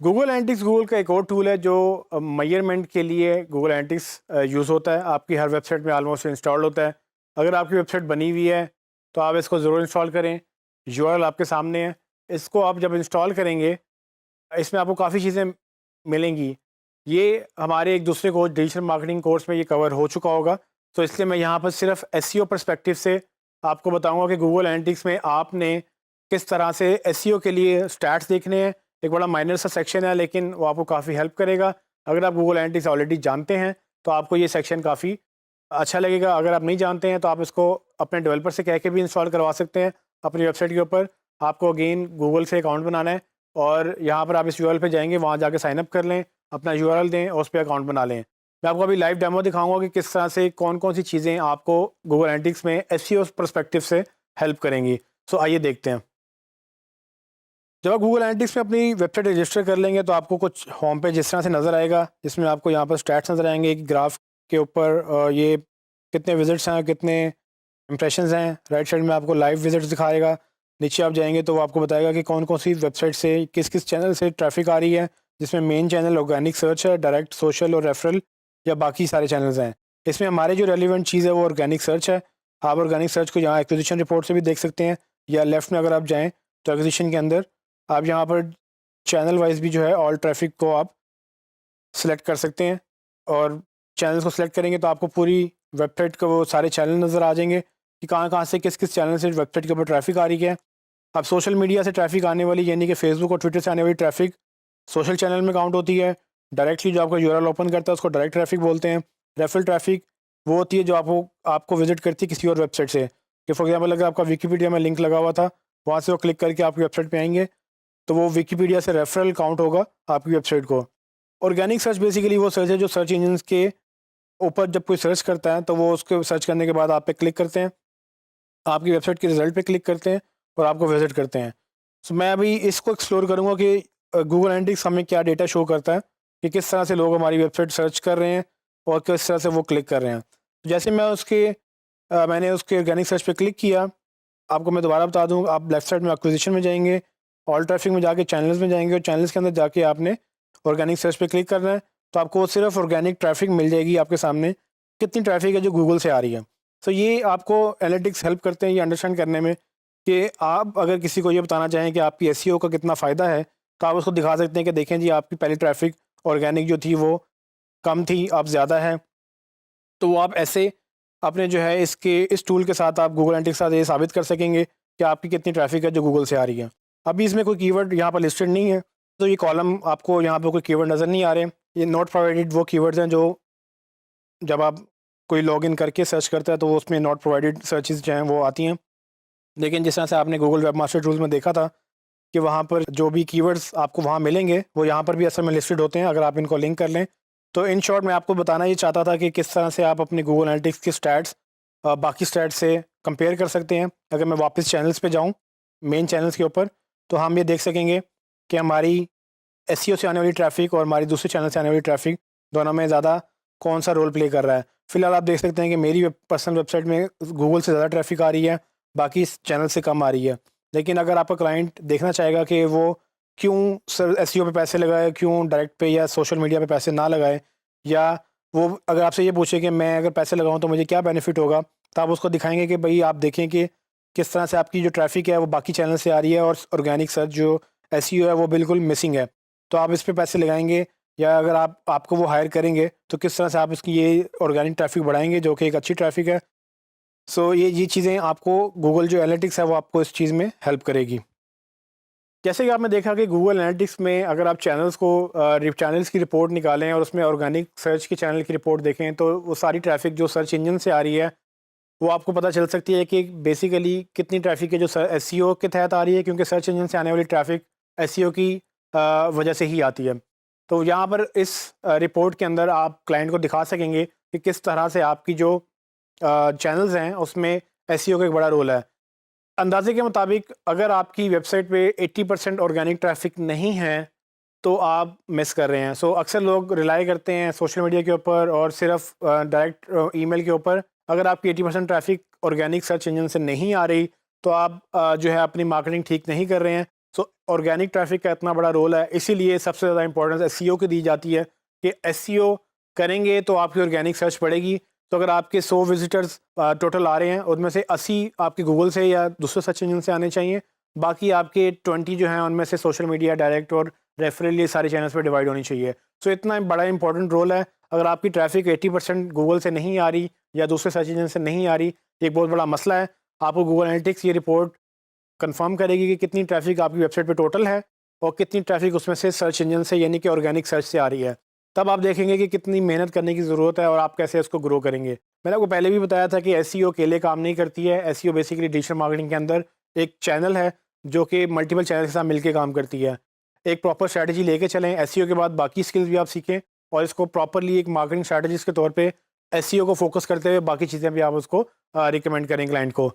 Google analytics Google का एक और टूल है जो मेजरमेंट के लिए गूगल एनालिटिक्स यूज़ होता है। आपकी हर वेबसाइट में ऑलमोस्ट इंस्टॉल होता है। अगर आपकी वेबसाइट बनी हुई है तो आप इसको ज़रूर इंस्टॉल करें। यूआरएल आपके सामने है। इसको आप जब इंस्टॉल करेंगे, इसमें आपको काफ़ी चीज़ें मिलेंगी। ये हमारे एक दूसरे कोर्स डिजिटल मार्केटिंग कोर्स में ये कवर हो चुका होगा। तो इसलिए मैं यहाँ पर सिर्फ एसईओ पर्सपेक्टिव से आपको बताऊँगा कि गूगल एनालिटिक्स में आपने किस तरह से एसईओ के लिए स्टैट्स देखने हैं। एक बड़ा माइनर सा सेक्शन है, लेकिन वो आपको काफ़ी हेल्प करेगा। अगर आप गूगल एनालिटिक्स ऑलरेडी जानते हैं तो आपको ये सेक्शन काफ़ी अच्छा लगेगा। अगर आप नहीं जानते हैं तो आप इसको अपने डेवलपर से कह के भी इंस्टॉल करवा सकते हैं अपनी वेबसाइट के ऊपर। आपको अगेन गूगल से अकाउंट बनाना है और यहाँ पर आप इस यूआरएल पे जाएंगे, वहाँ जाके साइन अप कर लें, अपना यूआरएल दें और उस पर अकाउंट बना लें। मैं आपको अभी लाइव डेमो दिखाऊंगा कि किस तरह से कौन कौन सी चीज़ें आपको गूगल एनालिटिक्स में एसईओ पर्सपेक्टिव से हेल्प करेंगी। सो आइए देखते हैं। जब आप गूगल एनालिटिक्स में अपनी वेबसाइट रजिस्टर कर लेंगे तो आपको कुछ होम पेज जिस तरह से नज़र आएगा, जिसमें आपको यहाँ पर स्टैट्स नज़र आएंगे। एक ग्राफ के ऊपर ये कितने विजिट्स हैं, कितने इंप्रेशंस हैं। राइट साइड में आपको लाइव विजिट्स दिखाएगा। नीचे आप जाएंगे तो वो आपको बताएगा कि कौन कौन सी वेबसाइट से किस किस चैनल से ट्रैफिक आ रही है, जिसमें मेन चैनल ऑर्गेनिक सर्च है, डायरेक्ट सोशल और रेफरल या बाकी सारे चैनल्स हैं। इसमें हमारे जो रेलिवेंट चीज़ है वो ऑर्गेनिक सर्च है। आप ऑर्गेनिक सर्च को यहाँ एक्विजिशन रिपोर्ट से भी देख सकते हैं, या लेफ्ट में अगर आप जाएँ तो एक्विजिशन के अंदर आप यहाँ पर चैनल वाइज भी जो है ऑल ट्रैफिक को आप सेलेक्ट कर सकते हैं। और चैनल्स को सेलेक्ट करेंगे तो आपको पूरी वेबसाइट का वो सारे चैनल नज़र आ जाएंगे कि कहाँ कहाँ से किस किस चैनल से वेबसाइट के ऊपर ट्रैफिक आ रही है। अब सोशल मीडिया से ट्रैफिक आने वाली, यानी कि फेसबुक और ट्विटर से आने वाली ट्रैफिक सोशल चैनल में काउंट होती है। डायरेक्टली जो आपका यूआरएल ओपन करता है उसको डायरेक्ट ट्रैफिक बोलते हैं। रेफरल ट्रैफिक वो होती है जो आपको आपको विजिट करती है किसी और वेबसाइट से। कि फॉर एग्जाम्पल अगर आपका विकीपीडिया में लिंक लगा हुआ था, वहाँ से वो क्लिक करके आपकी वेबसाइट पर आएंगे तो वो विकीपीडिया से रेफरल काउंट होगा आपकी वेबसाइट को। ऑर्गेनिक सर्च बेसिकली वो सर्च है जो सर्च इंजन के ऊपर जब कोई सर्च करता है तो वो उसको सर्च करने के बाद आप पे क्लिक करते हैं, आपकी वेबसाइट के रिजल्ट पे क्लिक करते हैं और आपको विजिट करते हैं। सो मैं अभी इसको एक्सप्लोर करूँगा कि गूगल एनालिटिक्स हमें क्या डेटा शो करता है कि किस तरह से लोग हमारी वेबसाइट सर्च कर रहे हैं और किस तरह से वो क्लिक कर रहे हैं। तो जैसे मैंने उसके ऑर्गेनिक सर्च पे क्लिक किया। आपको मैं दोबारा बता दूँ, आप लेफ्ट साइड में एक्विजिशन में जाएंगे, ऑल ट्रैफिक में जाके चैनल्स में जाएंगे और चैनल्स के अंदर जाके आपने ऑर्गेनिक सर्च पे क्लिक करना है। तो आपको सिर्फ ऑर्गेनिक ट्रैफिक मिल जाएगी आपके सामने, कितनी ट्रैफिक है जो गूगल से आ रही है। तो ये आपको एनालिटिक्स हेल्प करते हैं ये अंडरस्टैंड करने में कि आप अगर किसी को ये बताना चाहें कि आपकी एसईओ का कितना फ़ायदा है, तो आप उसको दिखा सकते हैं कि देखें जी, आपकी पहली ट्रैफिक ऑर्गेनिक जो थी वो कम थी, अब ज़्यादा है। तो वो आप ऐसे अपने जो है इस टूल के साथ आप गूगल एनालिटिक्स के साथ ये साबित कर सकेंगे कि आपकी कितनी ट्रैफिक है जो गूगल से आ रही है। अभी इसमें कोई कीवर्ड यहाँ पर लिस्टेड नहीं है, तो ये कॉलम आपको यहाँ पर कोई कीवर्ड नज़र नहीं आ रहे। ये नॉट प्रोवाइडेड वो कीवर्ड्स हैं जो जब आप कोई लॉगिन करके सर्च करता है तो वो उसमें नॉट प्रोवाइडेड सर्चेज जो हैं वो आती हैं। लेकिन जिस तरह से आपने गूगल वेब मास्टर टूल्स में देखा था कि वहाँ पर जो भी कीवर्ड्स आपको वहाँ मिलेंगे वो यहाँ पर भी असल में लिस्टेड होते हैं अगर आप इनको लिंक कर लें। तो इन शॉर्ट मैं आपको बताना ये चाहता था कि किस तरह से आप अपने गूगल एनालिटिक्स की स्टैट्स बाकी स्टैट्स से कंपेयर कर सकते हैं। अगर मैं वापस चैनल्स पे जाऊँ, मेन चैनल्स के ऊपर, तो हम ये देख सकेंगे कि हमारी एसईओ से आने वाली ट्रैफिक और हमारी दूसरे चैनल से आने वाली ट्रैफिक दोनों में ज़्यादा कौन सा रोल प्ले कर रहा है। फिलहाल आप देख सकते हैं कि मेरी पर्सनल वेबसाइट में गूगल से ज़्यादा ट्रैफिक आ रही है, बाकी इस चैनल से कम आ रही है। लेकिन अगर आपका क्लाइंट देखना चाहेगा कि वो क्यों सर एसईओ पे पैसे लगाए, क्यों डायरेक्ट पे या सोशल मीडिया पे पैसे ना लगाए, या वो अगर आपसे ये पूछे कि मैं अगर पैसे लगाऊं तो मुझे क्या बेनिफिट होगा, तो आप उसको दिखाएंगे कि भाई आप देखें कि किस तरह से आपकी जो ट्रैफिक है वो बाकी चैनल से आ रही है और ऑर्गेनिक सर्च जो एसईओ है वो बिल्कुल मिसिंग है। तो आप इस पे पैसे लगाएंगे, या अगर आपको वो हायर करेंगे तो किस तरह से आप इसकी ये ऑर्गेनिक ट्रैफिक बढ़ाएंगे जो कि एक अच्छी ट्रैफिक है। सो ये चीज़ें आपको गूगल जो एनालिटिक्स है वो आपको इस चीज़ में हेल्प करेगी। जैसे कि आपने देखा कि गूगल एनालिटिक्स में अगर आप चैनल्स की रिपोर्ट निकालें और उसमें ऑर्गेनिक सर्च के चैनल की रिपोर्ट देखें तो वो सारी ट्रैफिक जो सर्च इंजन से आ रही है वो आपको पता चल सकती है कि बेसिकली कितनी ट्रैफिक है जो एसईओ के तहत आ रही है, क्योंकि सर्च इंजन से आने वाली ट्रैफिक एसईओ की वजह से ही आती है। तो यहाँ पर इस रिपोर्ट के अंदर आप क्लाइंट को दिखा सकेंगे कि किस तरह से आपकी जो चैनल्स हैं उसमें एसईओ का एक बड़ा रोल है। अंदाजे के मुताबिक अगर आपकी वेबसाइट पे 80% ऑर्गेनिक ट्रैफिक नहीं है तो आप मिस कर रहे हैं। सो अक्सर लोग रिलाई करते हैं सोशल मीडिया के ऊपर और सिर्फ डायरेक्ट ईमेल के ऊपर। अगर आपकी 80% ट्रैफिक ऑर्गेनिक सर्च इंजन से नहीं आ रही तो आप जो है अपनी मार्केटिंग ठीक नहीं कर रहे हैं। सो ऑर्गेनिक ट्रैफिक का इतना बड़ा रोल है, इसीलिए सबसे ज़्यादा इंपॉर्टेंस एसईओ की दी जाती है कि एसईओ करेंगे तो आपकी ऑर्गेनिक सर्च बढ़ेगी। तो अगर आपके 100 विजिटर्स टोटल आ रहे हैं, उनमें से 80 आपके गूगल से या दूसरे सर्च इंजन से आने चाहिए, बाकी आपके 20 जो हैं उनमें से सोशल मीडिया, डायरेक्ट और रेफरल, ये सारे चैनल्स पे डिवाइड होनी चाहिए। सो इतना बड़ा इंपॉर्टेंट रोल है। अगर आपकी ट्रैफिक 80% गूगल से नहीं आ रही या दूसरे सर्च इंजन से नहीं आ रही, एक बहुत बड़ा मसला है। आपको गूगल एनालिटिक्स ये रिपोर्ट कंफर्म करेगी कि कितनी ट्रैफिक आपकी वेबसाइट पे टोटल है और कितनी ट्रैफिक उसमें से सर्च इंजन से यानी कि ऑर्गेनिक सर्च से आ रही है। तब आप देखेंगे कि कितनी मेहनत करने की ज़रूरत है और आप कैसे इसको ग्रो करेंगे। मैंने आपको पहले भी बताया था कि एसईओ अकेले काम नहीं करती है। एसईओ बेसिकली डिजिटल मार्केटिंग के अंदर एक चैनल है जो कि मल्टीपल चैनल के साथ मिलकर काम करती है। एक प्रॉपर स्ट्रैटेजी लेके चलें, एसईओ के बाद बाकी स्किल्स भी आप सीखें और इसको प्रॉपरली एक मार्केटिंग स्ट्रैटेजिस्ट के तौर पे एसईओ को फोकस करते हुए बाकी चीज़ें भी आप उसको रिकमेंड करें क्लाइंट को।